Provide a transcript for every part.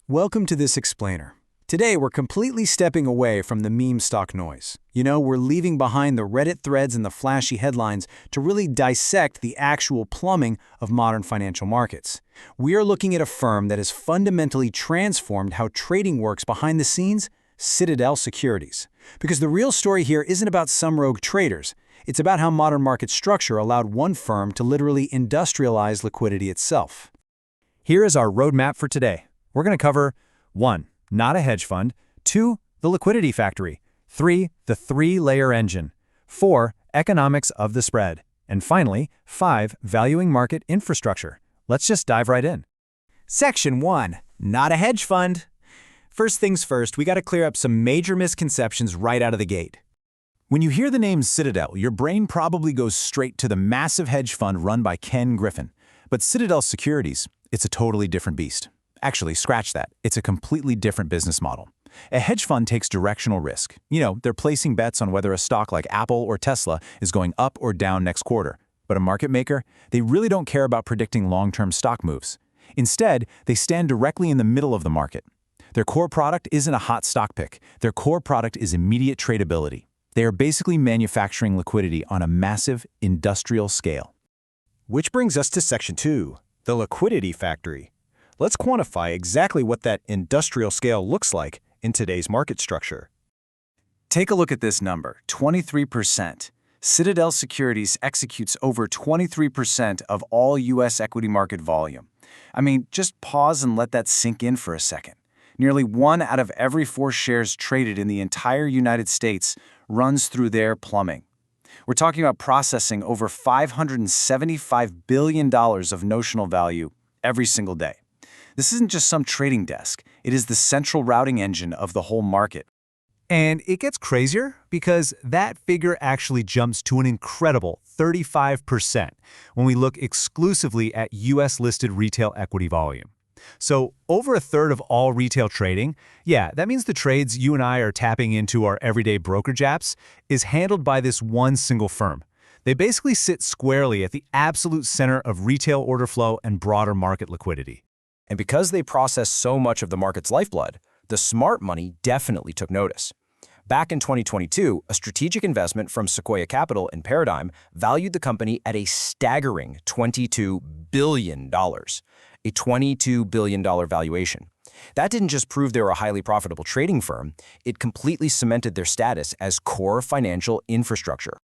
Welcome to this explainer. Today, we're completely stepping away from the meme stock noise. We're leaving behind the Reddit threads and the flashy headlines to really dissect the actual plumbing of modern financial markets. We are looking at a firm that has fundamentally transformed how trading works behind the scenes, Citadel Securities. Because the real story here isn't about some rogue traders. It's about how modern market structure allowed one firm to literally industrialize liquidity itself. Here is our roadmap for today. We're going to cover 1. Not a hedge fund. 2. The liquidity factory. 3. The three-layer engine. 4. Economics of the spread. And finally, 5. Valuing market infrastructure. Let's just dive right in. Section 1. Not a hedge fund. First things first, we got to clear up some major misconceptions right out of the gate. When you hear the name Citadel, your brain probably goes straight to the massive hedge fund run by Ken Griffin. But Citadel Securities, it's a totally different beast. Actually, scratch that. It's a completely different business model. A hedge fund takes directional risk. They're placing bets on whether a stock like Apple or Tesla is going up or down next quarter. But a market maker, they really don't care about predicting long-term stock moves. Instead, they stand directly in the middle of the market. Their core product isn't a hot stock pick. Their core product is immediate tradability. They are basically manufacturing liquidity on a massive industrial scale. Which brings us to Section 2, the liquidity factory. Let's quantify exactly what that industrial scale looks like in today's market structure. Take a look at this number, 23%. Citadel Securities executes over 23% of all U.S. equity market volume. Just pause and let that sink in for a second. Nearly 1 out of every 4 shares traded in the entire United States runs through their plumbing. We're talking about processing over $575 billion of notional value every single day. This isn't just some trading desk. It is the central routing engine of the whole market. And it gets crazier because that figure actually jumps to an incredible 35% when we look exclusively at U.S.-listed retail equity volume. So over a third of all retail trading, that means the trades you and I are tapping into our everyday brokerage apps, is handled by this one single firm. They basically sit squarely at the absolute center of retail order flow and broader market liquidity. And because they process so much of the market's lifeblood, the smart money definitely took notice. Back in 2022, a strategic investment from Sequoia Capital and Paradigm valued the company at a staggering $22 billion. A $22 billion valuation. That didn't just prove they were a highly profitable trading firm, it completely cemented their status as core financial infrastructure.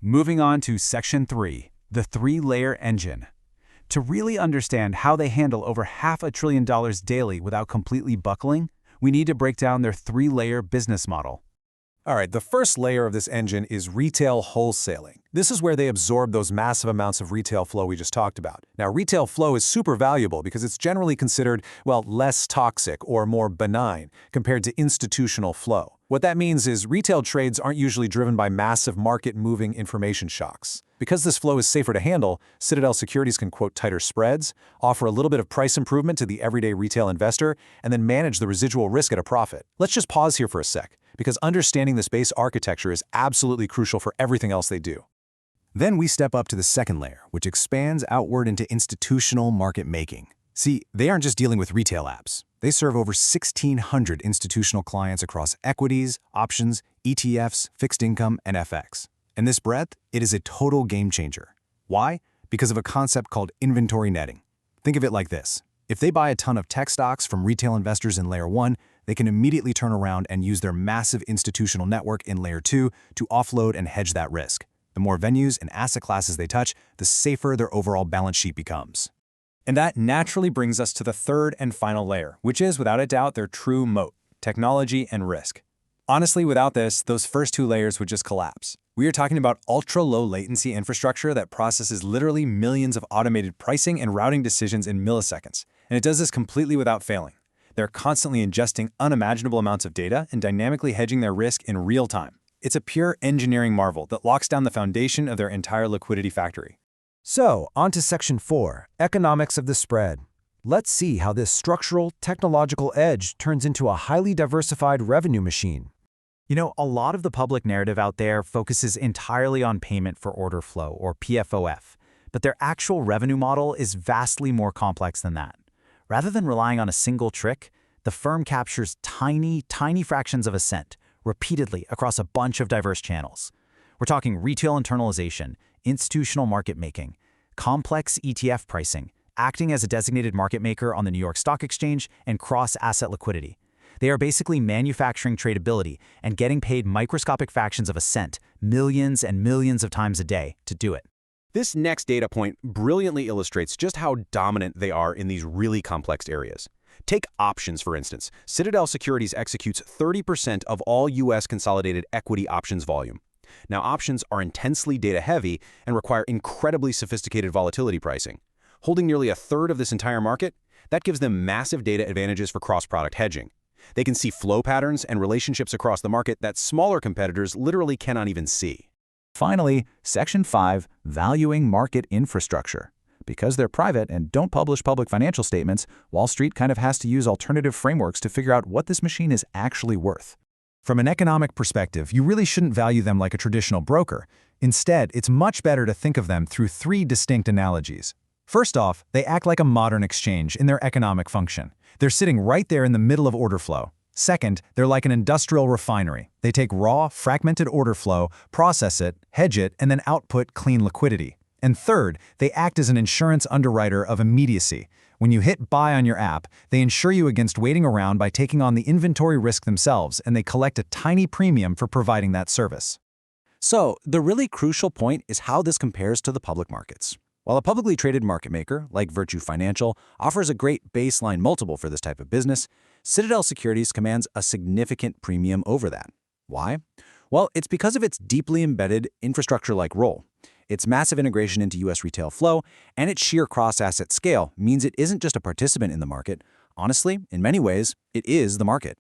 Moving on to Section 3, the three-layer engine. To really understand how they handle over $500 billion daily without completely buckling, we need to break down their three-layer business model. All right, the first layer of this engine is retail wholesaling. This is where they absorb those massive amounts of retail flow we just talked about. Now, retail flow is super valuable because it's generally considered, less toxic or more benign compared to institutional flow. What that means is retail trades aren't usually driven by massive market-moving information shocks. Because this flow is safer to handle, Citadel Securities can quote tighter spreads, offer a little bit of price improvement to the everyday retail investor, and then manage the residual risk at a profit. Let's just pause here for a sec, because understanding this base architecture is absolutely crucial for everything else they do. Then we step up to the second layer, which expands outward into institutional market making. See, they aren't just dealing with retail apps. They serve over 1,600 institutional clients across equities, options, ETFs, fixed income, and FX. And this breadth, it is a total game changer. Why? Because of a concept called inventory netting. Think of it like this. If they buy a ton of tech stocks from retail investors in Layer 1, they can immediately turn around and use their massive institutional network in Layer 2 to offload and hedge that risk. The more venues and asset classes they touch, the safer their overall balance sheet becomes. And that naturally brings us to the third and final layer, which is without a doubt their true moat, technology and risk. Honestly, without this, those first 2 layers would just collapse. We are talking about ultra-low latency infrastructure that processes literally millions of automated pricing and routing decisions in milliseconds. And it does this completely without failing. They're constantly ingesting unimaginable amounts of data and dynamically hedging their risk in real time. It's a pure engineering marvel that locks down the foundation of their entire liquidity factory. So, on to Section 4, economics of the spread. Let's see how this structural, technological edge turns into a highly diversified revenue machine. A lot of the public narrative out there focuses entirely on payment for order flow, or PFOF, but their actual revenue model is vastly more complex than that. Rather than relying on a single trick, The firm captures tiny, tiny fractions of a cent, repeatedly across a bunch of diverse channels. We're talking retail internalization, institutional market making, complex ETF pricing, acting as a designated market maker on the New York Stock Exchange, and cross-asset liquidity. They are basically manufacturing tradability and getting paid microscopic fractions of a cent, millions and millions of times a day, to do it. This next data point brilliantly illustrates just how dominant they are in these really complex areas. Take options, for instance. Citadel Securities executes 30% of all U.S. consolidated equity options volume. Now, options are intensely data-heavy and require incredibly sophisticated volatility pricing. Holding nearly a third of this entire market, that gives them massive data advantages for cross-product hedging. They can see flow patterns and relationships across the market that smaller competitors literally cannot even see. Finally, Section 5, Valuing Market Infrastructure. Because they're private and don't publish public financial statements, Wall Street kind of has to use alternative frameworks to figure out what this machine is actually worth. From an economic perspective, you really shouldn't value them like a traditional broker. Instead, it's much better to think of them through three distinct analogies. First off, they act like a modern exchange in their economic function. They're sitting right there in the middle of order flow. Second, they're like an industrial refinery. They take raw, fragmented order flow, process it, hedge it, and then output clean liquidity. And third, they act as an insurance underwriter of immediacy. When you hit buy on your app, they insure you against waiting around by taking on the inventory risk themselves, and they collect a tiny premium for providing that service. So, the really crucial point is how this compares to the public markets. While a publicly traded market maker, like Virtue Financial, offers a great baseline multiple for this type of business, Citadel Securities commands a significant premium over that. Why? Well, it's because of its deeply embedded infrastructure-like role. Its massive integration into U.S. retail flow and its sheer cross-asset scale means it isn't just a participant in the market. Honestly, in many ways, it is the market.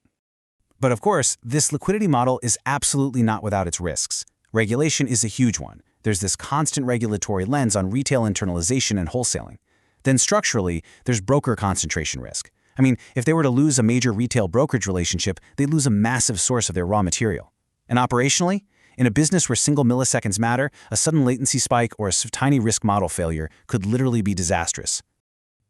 But of course, this liquidity model is absolutely not without its risks. Regulation is a huge one. There's this constant regulatory lens on retail internalization and wholesaling. Then structurally, there's broker concentration risk. I mean, if they were to lose a major retail brokerage relationship, they'd lose a massive source of their raw material. And operationally, in a business where single milliseconds matter, a sudden latency spike or a tiny risk model failure could literally be disastrous.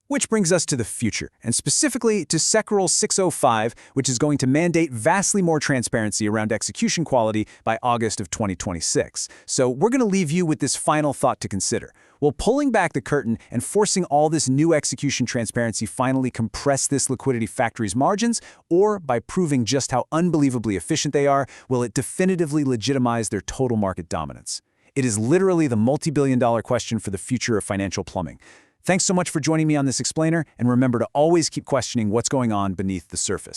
Which brings us to the future, and specifically to Sec Rule 605, which is going to mandate vastly more transparency around execution quality by August of 2026. So we're going to leave you with this final thought to consider. Will pulling back the curtain and forcing all this new execution transparency finally compress this liquidity factory's margins, or by proving just how unbelievably efficient they are, will it definitively legitimize their total market dominance? It is literally the multi-billion-dollar question for the future of financial plumbing. Thanks so much for joining me on this explainer, and remember to always keep questioning what's going on beneath the surface.